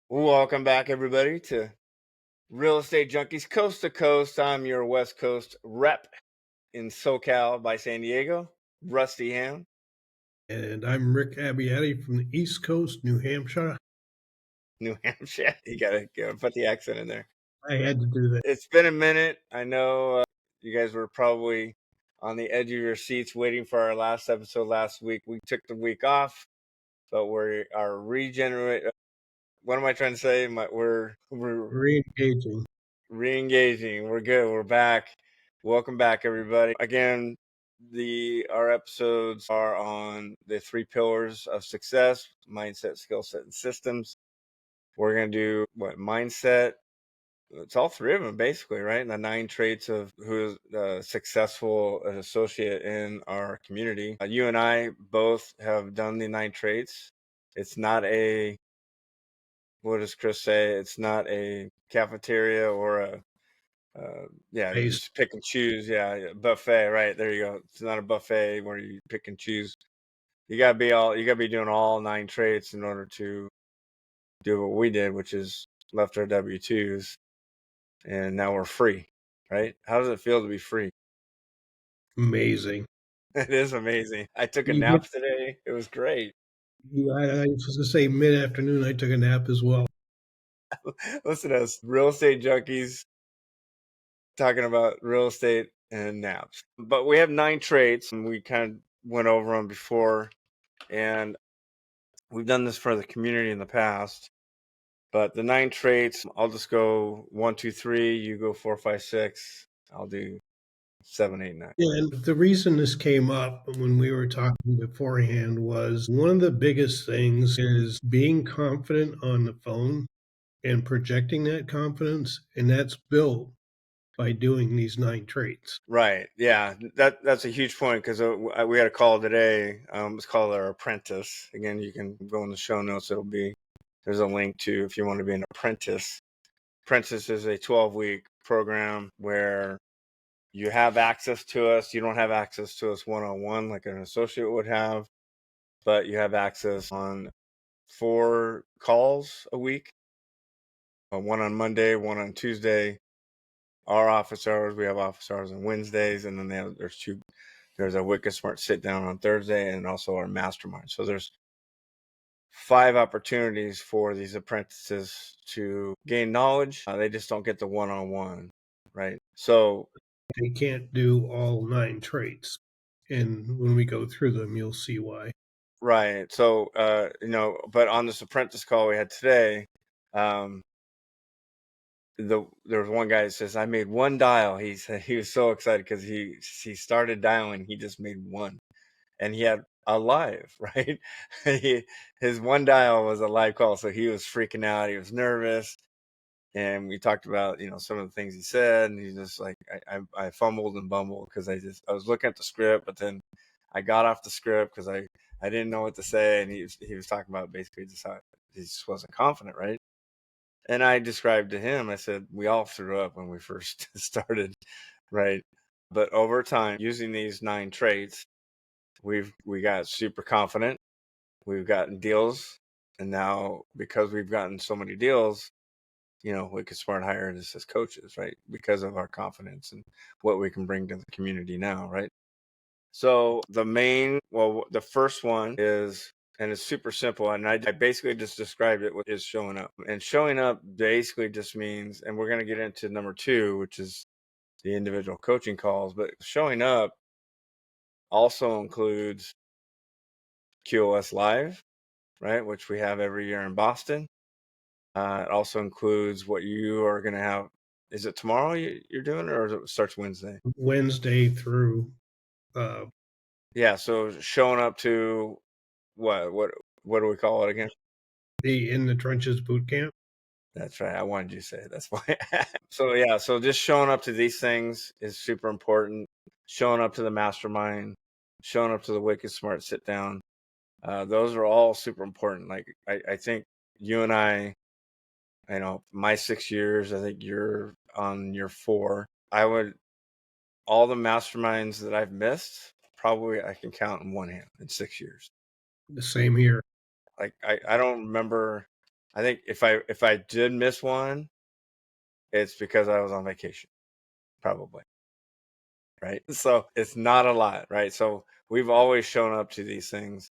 Welcome back, everybody, to Real Estate Junkies Coast to Coast. I'm your West Coast rep in SoCal by San Diego, Rusty Ham. And I'm Rick Abbiati from the East Coast, New Hampshire. New Hampshire. You gotta put the accent in there. I had to do that. It's been a minute. I know you guys were probably on the edge of your seats waiting for our last episode last week. We took the week off, but we are regenerate. What am I trying to say? We're Re-engaging. re-engaging. We're good. We're back. Welcome back, everybody. Again, our episodes are on the 3 pillars of success: mindset, skill set, and systems. We're gonna do mindset. It's all 3 of them basically, right? And the 9 traits of who is a successful associate in our community. You and I both have done the 9 traits. It's not a, what does Chris say? It's not a cafeteria or a yeah, you Based. just pick and choose. Yeah, buffet. Right there, you go. It's not a buffet where you pick and choose. You gotta be doing all 9 traits in order to do what we did, which is left our W-2s, and now we're free. Right? How does it feel to be free? Amazing. It is amazing. I took a You get, nap today. It was great. I was going to say mid-afternoon, I took a nap as well. Listen to us, real estate junkies, talking about real estate and naps. But we have 9 traits, and we kind of went over them before, and we've done this for the community in the past. But the 9 traits, I'll just go 1, 2, 3. You go 4, 5, 6. I'll do 7, 8, 9. Yeah, and the reason this came up when we were talking beforehand was one of the biggest things is being confident on the phone and projecting that confidence, and that's built by doing these 9 traits. Right. Yeah. That's a huge point because we had a call today. It's called our apprentice. Again, you can go in the show notes. There's a link to if you want to be an apprentice. Apprentice is a 12-week program where you have access to us. You don't have access to us one-on-one like an associate would have, but you have access on 4 calls a week, one on Monday, one on Tuesday. Our office hours, we have office hours on Wednesdays, and then there's a Wicked Smart sit down on Thursday, and also our mastermind. So there's 5 opportunities for these apprentices to gain knowledge. They just don't get the one-on-one, right? So They can't do all 9 traits. And when we go through them, you'll see why. right. So but on this apprentice call we had today, there was one guy that says, I made 1 dial. He said he was so excited because he started dialing. He just made 1, and he had a live, right? His 1 dial was a live call, so he was freaking out. He was nervous, and we talked about some of the things he said, and he's just like, I fumbled and bumbled because I was looking at the script, but then I got off the script because I didn't know what to say, and he was talking about basically just how he just wasn't confident, right? And I described to him, I said, we all threw up when we first started, right? But over time, using these 9 traits, we got super confident. We've gotten deals. And now, because we've gotten so many deals, we could smart hire us as coaches, right? Because of our confidence and what we can bring to the community now, right? So the first one is, and it's super simple, and I basically just described it, is showing up. And showing up basically just means, and we're going to get into number 2, which is the individual coaching calls, but showing up also includes QOS Live, right, which we have every year in Boston. It also includes what you are going to have. Is it tomorrow you're doing it, or it starts Wednesday? Wednesday through Yeah, so showing up to what do we call it again? the In the Trenches boot camp. That's right. I wanted you to say it. That's why. So yeah, so just showing up to these things is super important. Showing up to the mastermind, showing up to the Wicked Smart sit down. Those are all super important. Like I think you and I my 6 years, I think you're on year 4. All the masterminds that I've missed, probably I can count in one hand in 6 years. The same here. Like I don't remember. I think if I did miss one, it's because I was on vacation, probably, right? So it's not a lot, right? So we've always shown up to these things.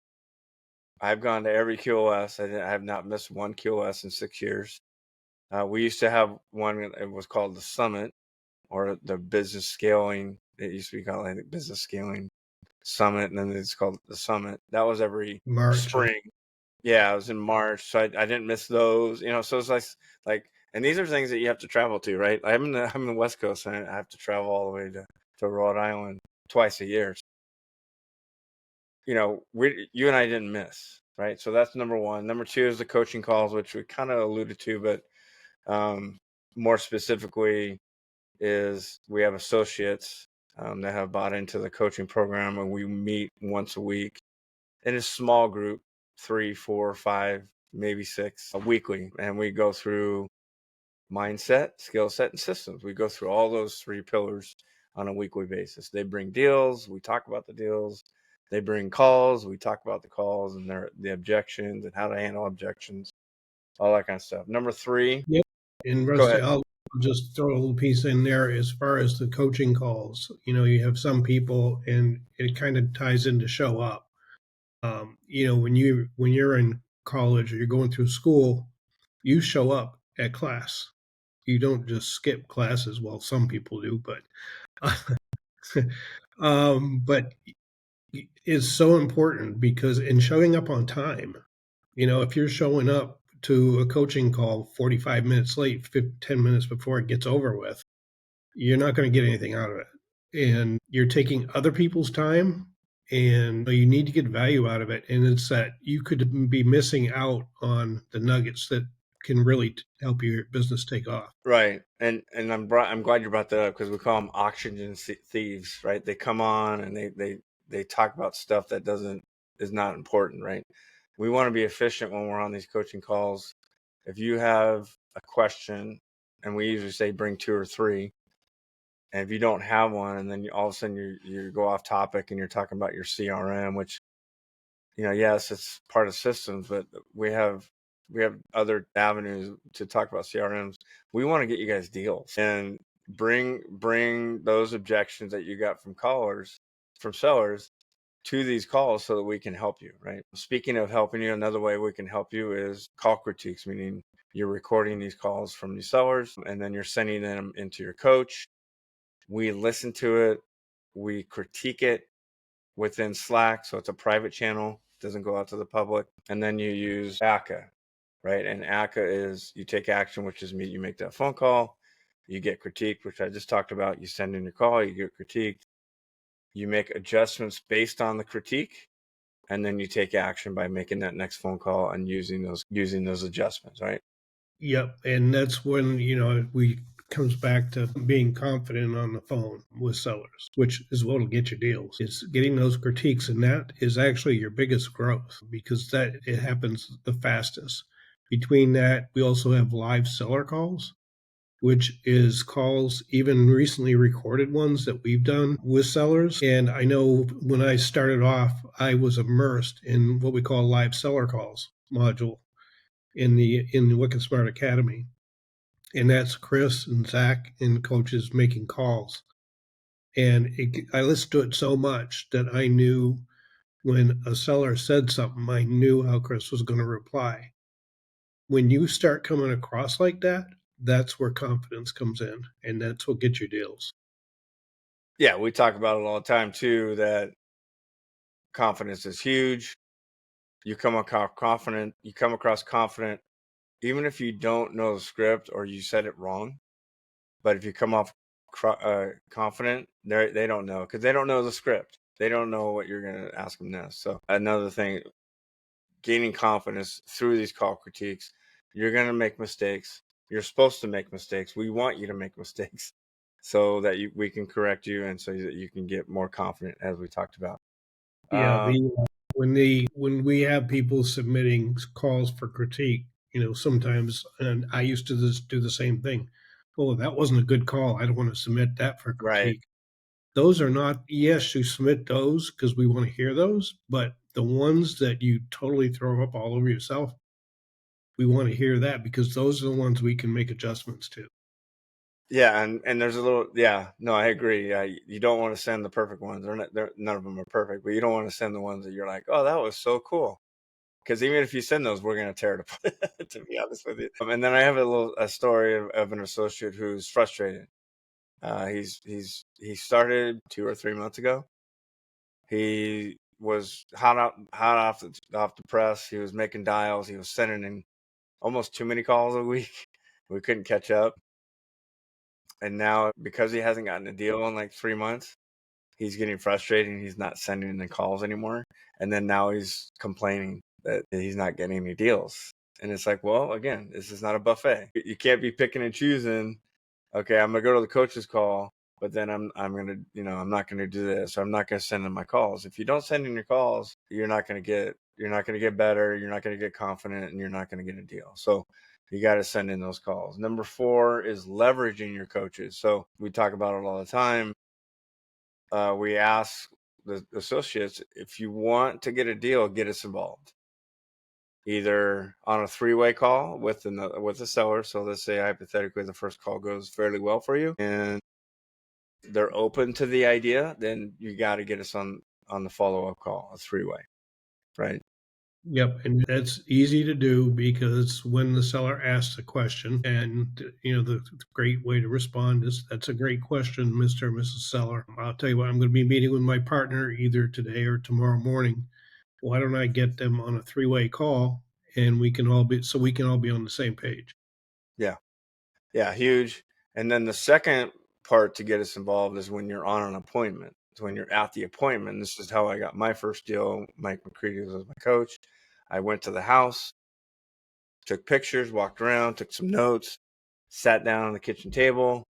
I've gone to every QoS. I have not missed one QoS in 6 years. We used to have one. It was called the Summit or the Business Scaling. It used to be called, I think, Business Scaling Summit, and then it's called the Summit. That was every March. spring. Yeah, it was in March, so I didn't miss those. So it's like, and these are things that you have to travel to, right? I'm in the West Coast, and I have to travel all the way to Rhode Island twice a year. You and I didn't miss, right? So that's number one. Number two is the coaching calls, which we kind of alluded to, but more specifically is we have associates that have bought into the coaching program, and we meet once a week in a small group, 3, 4, 5, maybe 6, weekly, and we go through mindset, skill set, and systems. We go through all those 3 pillars on a weekly basis. They bring deals, we talk about the deals. They bring calls, we talk about the calls and the objections and how to handle objections, all that kind of stuff. Number 3, Yep. And go Rusty, ahead. I'll just throw a little piece in there as far as the coaching calls. You have some people, and it kind of ties into show up. When you're in college or you're going through school, you show up at class. You don't just skip classes. Well, some people do, but it's so important because in showing up on time, if you're showing up to a coaching call 45 minutes late, 10 minutes before it gets over with, you're not going to get anything out of it. And you're taking other people's time, and you need to get value out of it. And it's that you could be missing out on the nuggets that can really help your business take off. Right, and I'm glad you brought that up because we call them oxygen thieves, right? They come on and they talk about stuff that is not important, right? We want to be efficient when we're on these coaching calls. If you have a question, and we usually say bring 2 or 3, and if you don't have one, and then all of a sudden you go off topic and you're talking about your CRM, which yes, it's part of systems, but we have other avenues to talk about CRMs. We want to get you guys deals and bring those objections that you got from sellers to these calls so that we can help you, right? Speaking of helping you, another way we can help you is call critiques, meaning you're recording these calls from these sellers and then you're sending them into your coach. We listen to it, we critique it within Slack, so it's a private channel, doesn't go out to the public. And then you use ACA, right? And ACA is you take action, which is you make that phone call, you get critiqued, which I just talked about. You send in your call, you get critiqued, you make adjustments based on the critique, and then you take action by making that next phone call and using those adjustments, right? Yep, and that's when, we comes back to being confident on the phone with sellers, which is what'll get you deals. It's getting those critiques, and that is actually your biggest growth because that it happens the fastest. Between that, we also have live seller calls, which is calls, even recently recorded ones that we've done with sellers. And I know when I started off, I was immersed in what we call live seller calls module in the Wicked Smart Academy. And that's Chris and Zach and coaches making calls. And I listened to it so much that I knew when a seller said something, I knew how Chris was going to reply. When you start coming across like that, that's where confidence comes in, and that's what gets you deals. Yeah, we talk about it all the time too, that confidence is huge. You come across confident, even if you don't know the script or you said it wrong. But if you come off confident, they don't know because they don't know the script. They don't know what you're going to ask them next. So another thing, gaining confidence through these call critiques, you're going to make mistakes. You're supposed to make mistakes. We want you to make mistakes so that we can correct you and so that you can get more confident, as we talked about. Yeah, when we have people submitting calls for critique, sometimes, and I used to just do the same thing. Oh, that wasn't a good call. I don't want to submit that for Right. critique. Those are not, yes, you submit those because we want to hear those, but the ones that you totally throw up all over yourself, We want to hear that because those are the ones we can make adjustments to. Yeah, and there's a little, yeah, no, I agree. Yeah, you don't want to send the perfect ones. None of them are perfect, but you don't want to send the ones that you're like, oh, that was so cool. Because even if you send those, we're gonna tear it apart. To be honest with you. And then I have a story of an associate who's frustrated. He started 2 or 3 months ago. He was hot off the press. He was making dials. He was sending in almost too many calls a week. We couldn't catch up. And now, because he hasn't gotten a deal in like 3 months, he's getting frustrated and he's not sending in the calls anymore. And then now he's complaining that he's not getting any deals. And it's like, well, again, this is not a buffet. You can't be picking and choosing. Okay, I'm gonna go to the coach's call, but then I'm gonna, I'm not gonna do this. Or I'm not gonna send in my calls. If you don't send in your calls, you're not gonna get better. You're not gonna get confident, and you're not gonna get a deal. So you got to send in those calls. Number 4 is leveraging your coaches. So we talk about it all the time. We ask the associates, if you want to get a deal, get us involved. Either on a 3-way call with the seller. So let's say hypothetically the first call goes fairly well for you, and they're open to the idea, then you got to get us on the follow-up call, a 3-way, right? Yep, and that's easy to do because when the seller asks a question, and the great way to respond is, "That's a great question, Mr. or Mrs. Seller. I'll tell you what, I'm going to be meeting with my partner either today or tomorrow morning. Why don't I get them on a 3-way call, and we can all be on the same page." Yeah. Yeah, huge. And then the second part to get us involved is when you're on an appointment. So when you're at the appointment, this is how I got my first deal. Mike McCready was my coach. I went to the house, took pictures, walked around, took some notes, sat down on the kitchen table,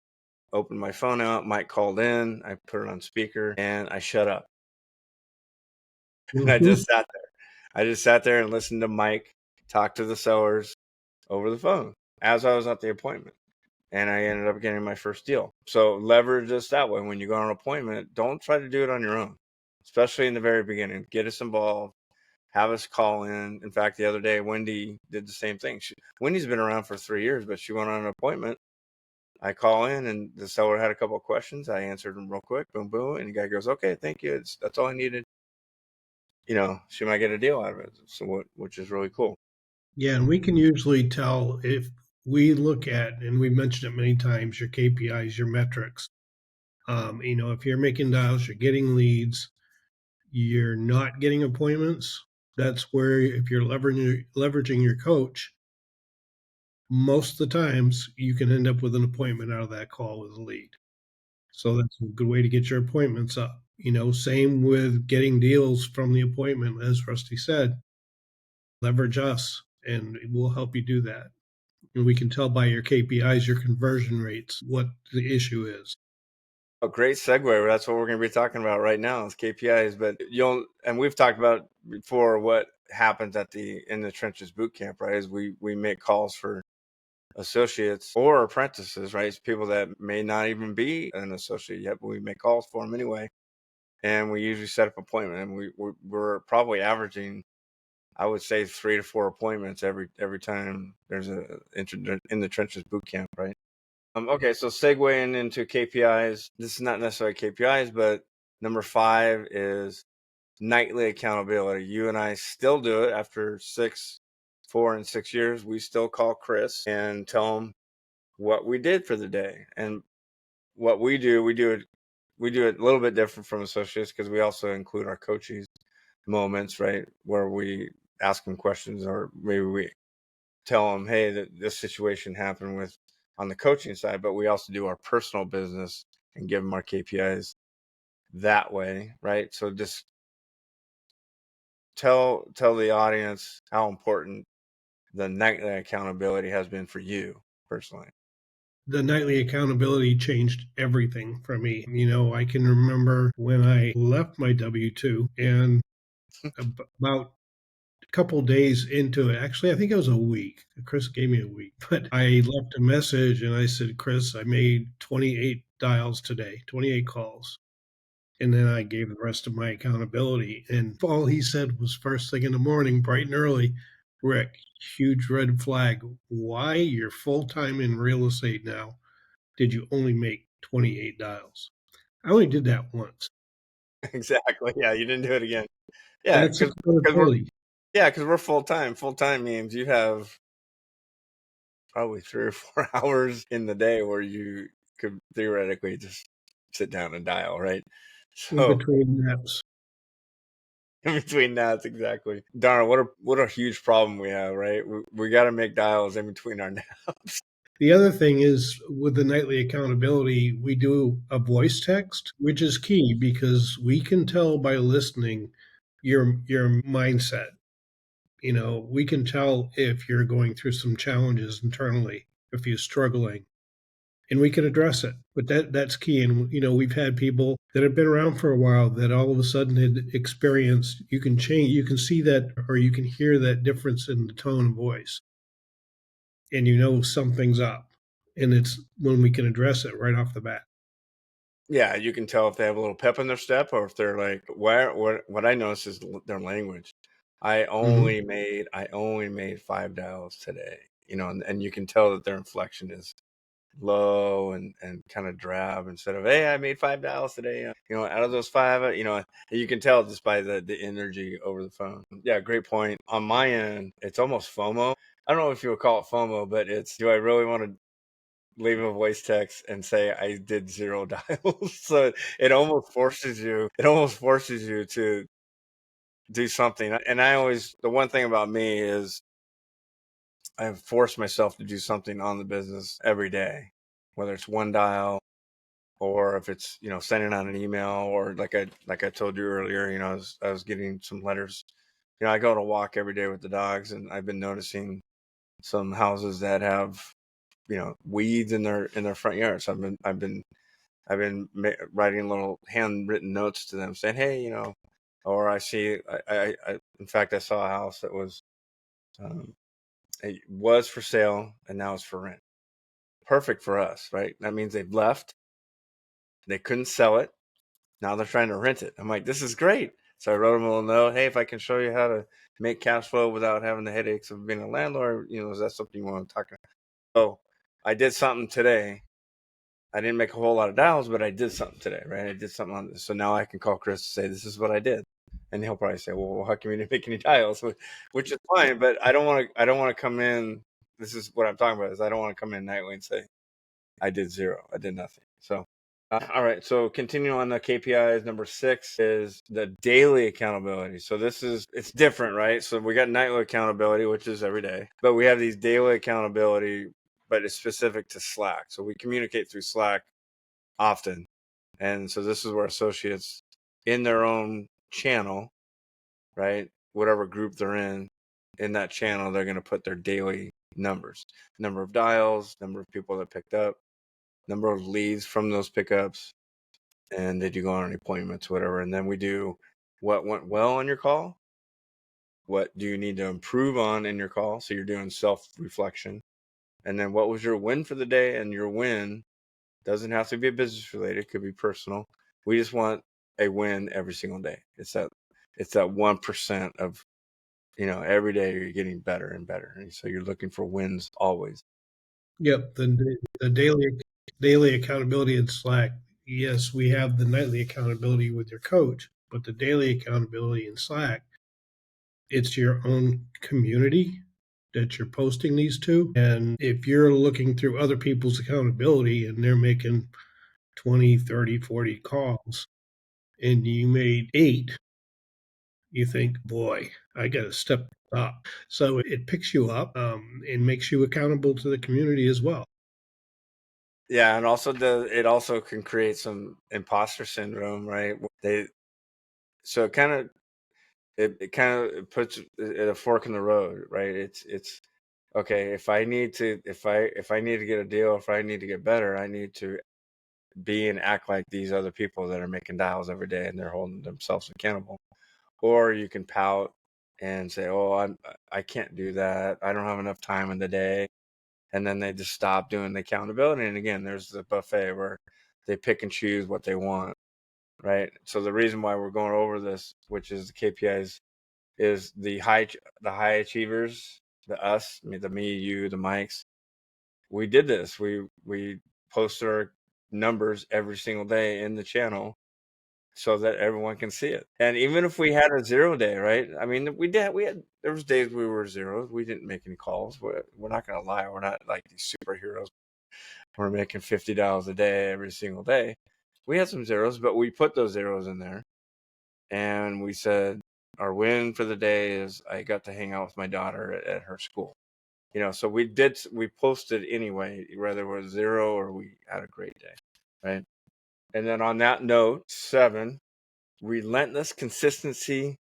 opened my phone out. Mike called in. I put it on speaker and I shut up. And I Mhm. just sat there. I just sat there and listened to Mike talk to the sellers over the phone as I was at the appointment. And I ended up getting my first deal. So leverage this that way. When you go on an appointment, don't try to do it on your own, especially in the very beginning. Get us involved. Have us call in. In fact, the other day, Wendy did the same thing. Wendy's been around for 3 years, but she went on an appointment. I call in, and the seller had a couple of questions. I answered them real quick. Boom, boom. And the guy goes, "Okay, thank you. That's all I needed." She might get a deal out of it. So which is really cool. Yeah, and we can usually tell if we look at, and we mentioned it many times, your KPIs, your metrics. If you're making dials, you're getting leads, you're not getting appointments. That's where, if you're leveraging your coach, most of the times you can end up with an appointment out of that call with a lead. So that's a good way to get your appointments up. Same with getting deals from the appointment, as Rusty said, leverage us and we'll help you do that. And we can tell by your KPIs, your conversion rates, what the issue is. A great segue. That's what we're going to be talking about right now is KPIs. But and we've talked about before what happens in the trenches boot camp, right? Is we make calls for associates or apprentices, right? It's people that may not even be an associate yet, but we make calls for them anyway. And we usually set up appointment, and we're probably averaging, I would say, 3 to 4 appointments every time there's in the trenches boot camp, right? Okay, so segueing into KPIs. This is not necessarily KPIs, but number 5 is nightly accountability. You and I still do it after 4 and 6 years. We still call Chris and tell him what we did for the day. And what we do it a little bit different from associates because we also include our coaches moments, right, where we ask them questions, or maybe we tell them, hey, that this situation happened with on the coaching side, but we also do our personal business and give them our KPIs that way, right? So just tell the audience how important the nightly accountability has been for you personally. The nightly accountability changed everything for me. I can remember when I left my W 2 and about a couple days into it, actually, I think it was a week. Chris gave me a week, but I left a message and I said, "Chris, I made 28 dials today, 28 calls." And then I gave the rest of my accountability. And all he said was, first thing in the morning, bright and early, Rick, huge red flag. Why you're full time in real estate now? Did you only make 28 dials? I only did that once. Exactly. Yeah, you didn't do it again. Yeah, That's because we're accountability. full time. Full time means you have probably 3 or 4 hours in the day where you could theoretically just sit down and dial, right? In So between naps. in between that, exactly. Darn, what a huge problem we have, right? We got to make dials in between our naps. The other thing is with the nightly accountability, we do a voice text, which is key because we can tell by listening your mindset. You know, we can tell if you're going through some challenges internally, if you're struggling, and we can address it. But that's key. And you know, we've had people that have been around for a while that all of a sudden had experienced. You can change. You can see that, or you can hear that difference in the tone of voice, and you know something's up. And it's when we can address it right off the bat. Yeah, you can tell if they have a little pep in their step or if they're like, where what I notice is their language. Hmm. I only made 5 dials today, and you can tell that their inflection is low and kind of drab instead of, hey, I made 5 dials today. Out of those five, you can tell just by the energy over the phone. Yeah, great point. On my end, it's almost FOMO. I don't know if you would call it FOMO, but it's, do I really want to leave a voice text and say I did 0 dials? So it almost forces you to do something. And the one thing about me is I force myself to do something on the business every day, whether it's one dial or if it's, sending out an email, or like I told you earlier, I was getting some letters. I go to walk every day with the dogs, and I've been noticing some houses that have, weeds in their front yards. So I've been writing little handwritten notes to them saying, hey, or I see, in fact, I saw a house that um, it was for sale and now it's for rent. Perfect for us, right? That means they've left. They couldn't sell it. Now they're trying to rent it. I'm like, this is great. So I wrote them a little note. Hey, if I can show you how to make cash flow without having the headaches of being a landlord, is that something you want to talk about? So I did something today. I didn't make a whole lot of dials, but I did something today, right? I did something on this. So now I can call Chris and say, this is what I did. And he'll probably say, well, how come you didn't make any dials? Which is fine, but I don't want to come in. This is what I'm talking about, is I don't want to come in nightly and say, I did zero. I did nothing. So, all right. So continuing on the KPIs, number 6 is the daily accountability. So it's different, right? So we got nightly accountability, which is every day, but we have these daily accountability, but it's specific to Slack. So we communicate through Slack often. And so this is where associates in their own channel, right? Whatever group they're in that channel, they're going to put their daily numbers, number of dials, number of people that picked up, number of leads from those pickups, and did you go on any appointments, whatever. And then we do what went well on your call, what do you need to improve on in your call. So you're doing self-reflection. And then what was your win for the day? And your win doesn't have to be business related, it could be personal. We just want a win every single day. It's that 1% of, every day you're getting better and better. And so you're looking for wins always. Yep. The daily accountability in Slack. Yes, we have the nightly accountability with your coach, but the daily accountability in Slack, it's your own community that you're posting these to. And if you're looking through other people's accountability and they're making 20, 30, 40 calls and you made 8, you think, boy, I got to step up. So it picks you up and makes you accountable to the community as well. Yeah, and also it also can create some imposter syndrome, right? They so it kind of puts a fork in the road, right? It's okay, if I need to get a deal, if I need to get better, I need to be and act like these other people that are making dials every day and they're holding themselves accountable. Or you can pout and say, "Oh, I can't do that. I don't have enough time in the day." And then they just stop doing the accountability. And again, there's the buffet where they pick and choose what they want, right? So the reason why we're going over this, which is the KPIs, is the high achievers the us, the me, you, the mics, we did this. We posted our numbers every single day in the channel so that everyone can see it. And even if we had a 0 day, right? I mean, there was days we were zeros. We didn't make any calls. We're not going to lie. We're not like these superheroes. We're making $50 a day every single day. We had some zeros, but we put those zeros in there and we said, our win for the day is I got to hang out with my daughter at her school. So we posted anyway, whether it was 0 or we had a great day, right? And then on that note, 7, relentless consistency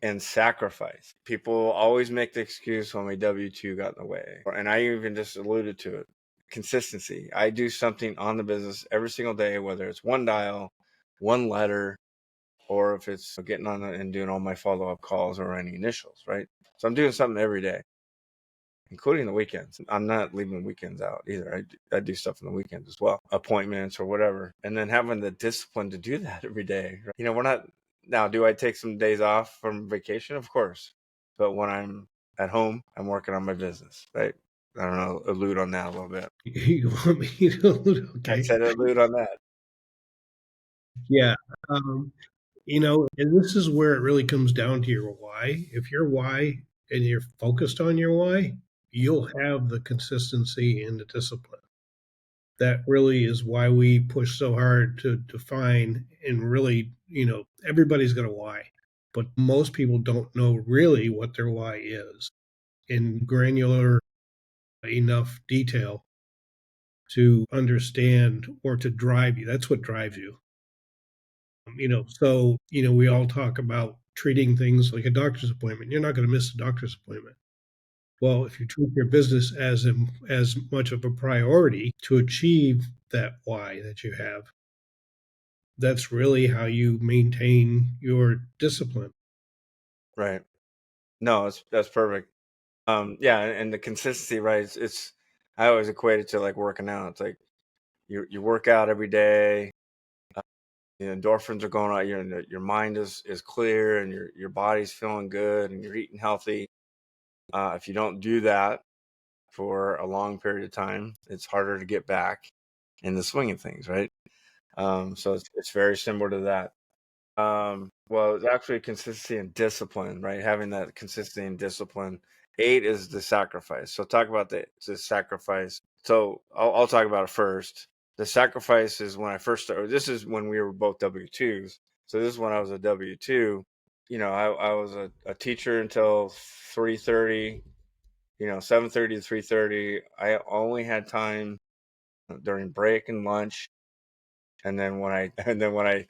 and sacrifice. People always make the excuse when my W-2 got in the way. And I even just alluded to it. Consistency. I do something on the business every single day, whether it's one dial, one letter, or if it's getting on and doing all my follow-up calls or any initials, right? So I'm doing something every day, including the weekends. I'm not leaving weekends out either. I do stuff on the weekends as well, appointments or whatever. And then having the discipline to do that every day. We're not, now, do I take some days off from vacation? Of course. But when I'm at home, I'm working on my business, right? I don't know, allude on that a little bit. You want me to? I Okay. said allude on that. Yeah. Um, and this is where it really comes down to your why. If your why and you're focused on your why, you'll have the consistency and the discipline. That really is why we push so hard to define and really, everybody's got a why, but most people don't know really what their why is in granular enough detail to understand or to drive you. That's what drives you. We all talk about treating things like a doctor's appointment. You're not going to miss a doctor's appointment. Well, if you treat your business as much of a priority to achieve that why that you have, that's really how you maintain your discipline. Right. No, that's perfect. Yeah, and the consistency, right? I always equate it to like working out. It's like you work out every day. The endorphins are going out. Your mind is clear, and your body's feeling good, and you're eating healthy. If you don't do that for a long period of time, it's harder to get back in the swing of things, right? So it's very similar to that. Well, it's actually consistency and discipline, right? Having that consistency and discipline. 8 is the sacrifice. So talk about the sacrifice. So I'll talk about it first. The sacrifice is when I first started. This is when we were both W-2s. So this is when I was a W-2. I was a teacher until 3:30. 7:30 to 3:30. I only had time during break and lunch, and then when I and then when I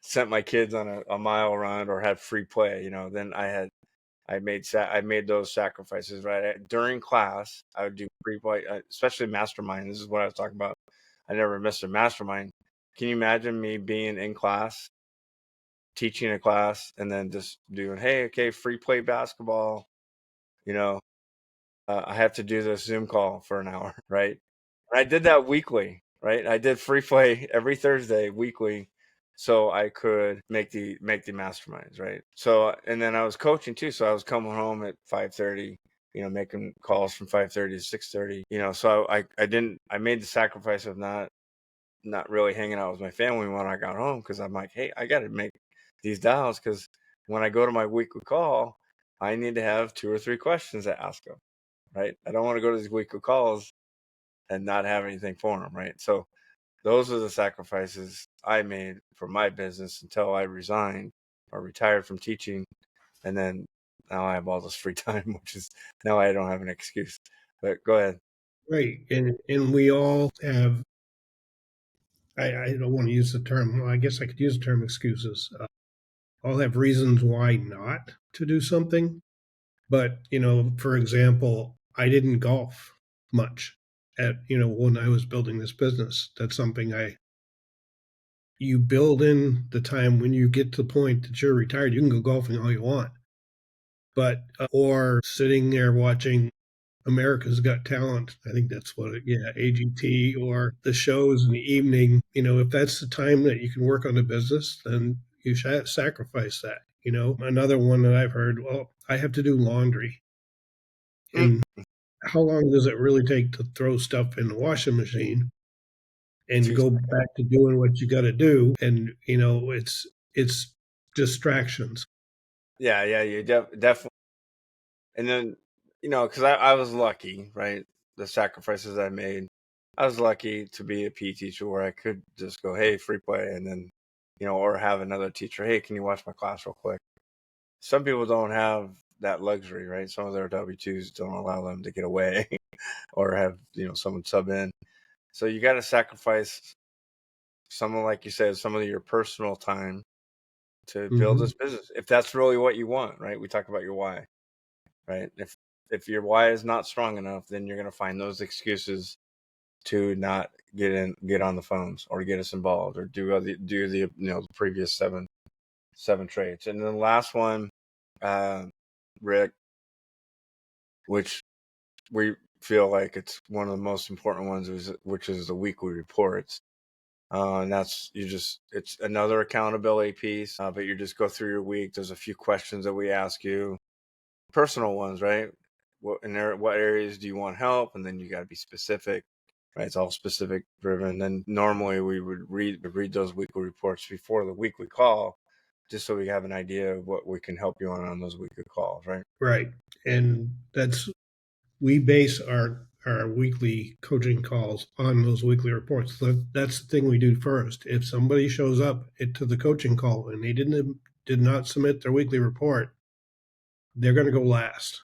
sent my kids on a mile run or had free play, then I made those sacrifices, right? During class, I would do free play, especially mastermind. This is what I was talking about. I never missed a mastermind. Can you imagine me being in class, teaching a class, and then just doing, hey, okay, free play basketball, you know, I have to do this Zoom call for an hour, right? And I did that weekly, right? I did free play every Thursday weekly, so I could make the masterminds, right? So and then I was coaching too, so I was coming home at 5:30, making calls from 5:30 to 6:30, So I made the sacrifice of not really hanging out with my family when I got home because I'm like, hey, I got to make these dials because when I go to my weekly call, I need to have 2 or 3 questions to ask them, right? I don't want to go to these weekly calls and not have anything for them, right? So those are the sacrifices I made for my business until I resigned or retired from teaching. And then now I have all this free time, which is now I don't have an excuse. But go ahead. Right. And we all have, I don't want to use the term, well, I guess I could use the term excuses. All have reasons why not to do something. But, for example, I didn't golf much when I was building this business. That's something you build in the time when you get to the point that you're retired, you can go golfing all you want. But, or sitting there watching America's Got Talent. I think that's AGT or the shows in the evening. If that's the time that you can work on the business, then you should sacrifice that. Another one that I've heard, well, I have to do laundry. And how long does it really take to throw stuff in the washing machine and 2 go seconds. back to doing what you got to do? And it's distractions. Yeah, you definitely. And then, because I was lucky, right? The sacrifices I made, I was lucky to be a PE teacher where I could just go, hey, free play, and then, or have another teacher, hey, can you watch my class real quick? Some people don't have that luxury, right? Some of their W-2s don't allow them to get away or have, someone sub in. So you got to sacrifice someone, like you said, some of your personal time to build Mhm. this business. If that's really what you want, right? We talk about your why, right? If your why is not strong enough, then you're going to find those excuses to not get on the phones or get us involved or do the the previous seven trades. And then the last one, uh, Rick, which we feel like it's one of the most important ones, which is the weekly reports. And it's another accountability piece, but you just go through your week. There's a few questions that we ask you, personal ones, right? What areas do you want help? And then you got to be specific, right? It's all specific driven. Then normally we would read those weekly reports before the weekly call, just so we have an idea of what we can help you on those weekly calls, right? Right. And we base our weekly coaching calls on those weekly reports. That's the thing we do first. If somebody shows up to the coaching call and they did not submit their weekly report, they're going to go last.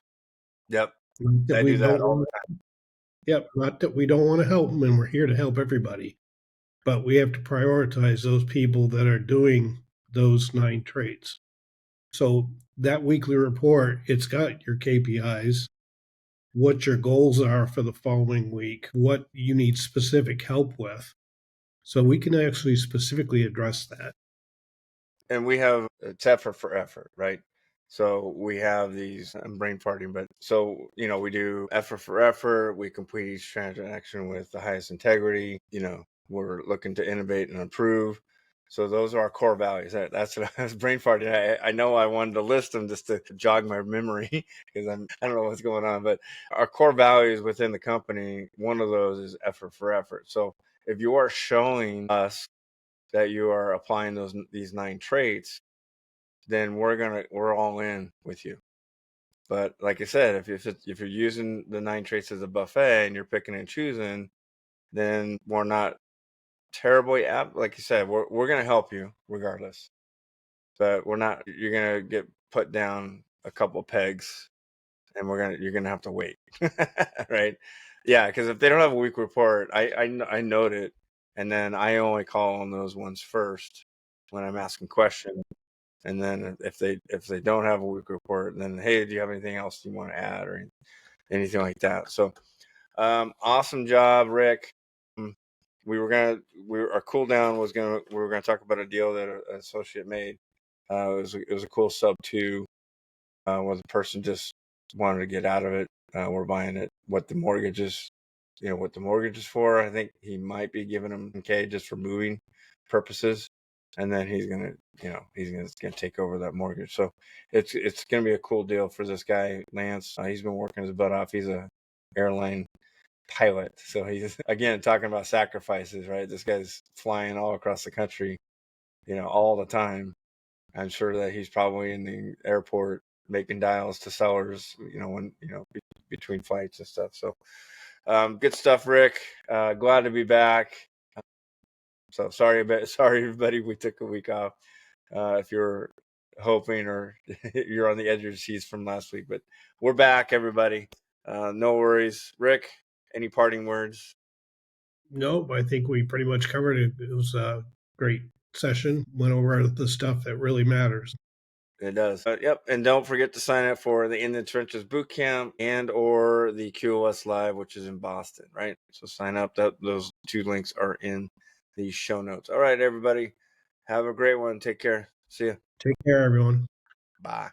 Yep, Not that I we do that don't all want the time. Yep, not that we don't want to help them, and we're here to help everybody. But we have to prioritize those people that are doing those 9 traits. So that weekly report, it's got your KPIs, what your goals are for the following week, what you need specific help with. So we can actually specifically address that. And we have it's effort for effort, right? So we have these. I'm brain farting, but so we do effort for effort. We complete each transaction with the highest integrity. We're looking to innovate and improve. So those are our core values. That's what I was brain farting. I know I wanted to list them just to jog my memory because I don't know what's going on. But our core values within the company, one of those is effort for effort. So if you are showing us that you are applying these 9 traits, then we're all in with you. But like I said, if you're using the 9 traits as a buffet and you're picking and choosing, then we're not terribly apt. Like you said, we're gonna help you regardless, but we're not. You're gonna get put down a couple pegs, and you're gonna have to wait, right? Yeah, because if they don't have a week report, I note it, and then I only call on those ones first when I'm asking questions. And then if they don't have a week report, then hey, do you have anything else you want to add or anything like that? So awesome job, Rick. Um, our cool down we were gonna talk about a deal that an associate made. It was a cool sub two, where the person just wanted to get out of it. We're buying it. What the mortgage is for. I think he might be giving him K just for moving purposes, and then he's gonna take over that mortgage. So it's gonna be a cool deal for this guy, Lance. He's been working his butt off. He's a airline pilot, so he's again talking about sacrifices, right? This guy's flying all across the country, all the time. I'm sure that he's probably in the airport making dials to sellers, when between flights and stuff. So good stuff, Rick. Glad to be back. So sorry everybody, we took a week off. If you're hoping or you're on the edge of your seats from last week, but we're back, everybody. No worries, Rick. Any parting words? Nope, I think we pretty much covered it. It was a great session. Went over the stuff that really matters. It does. Yep. And don't forget to sign up for the In the Trenches boot camp and or the QOS Live, which is in Boston, right? So sign up. Those 2 links are in the show notes. All right, everybody. Have a great one. Take care. See you. Take care, everyone. Bye.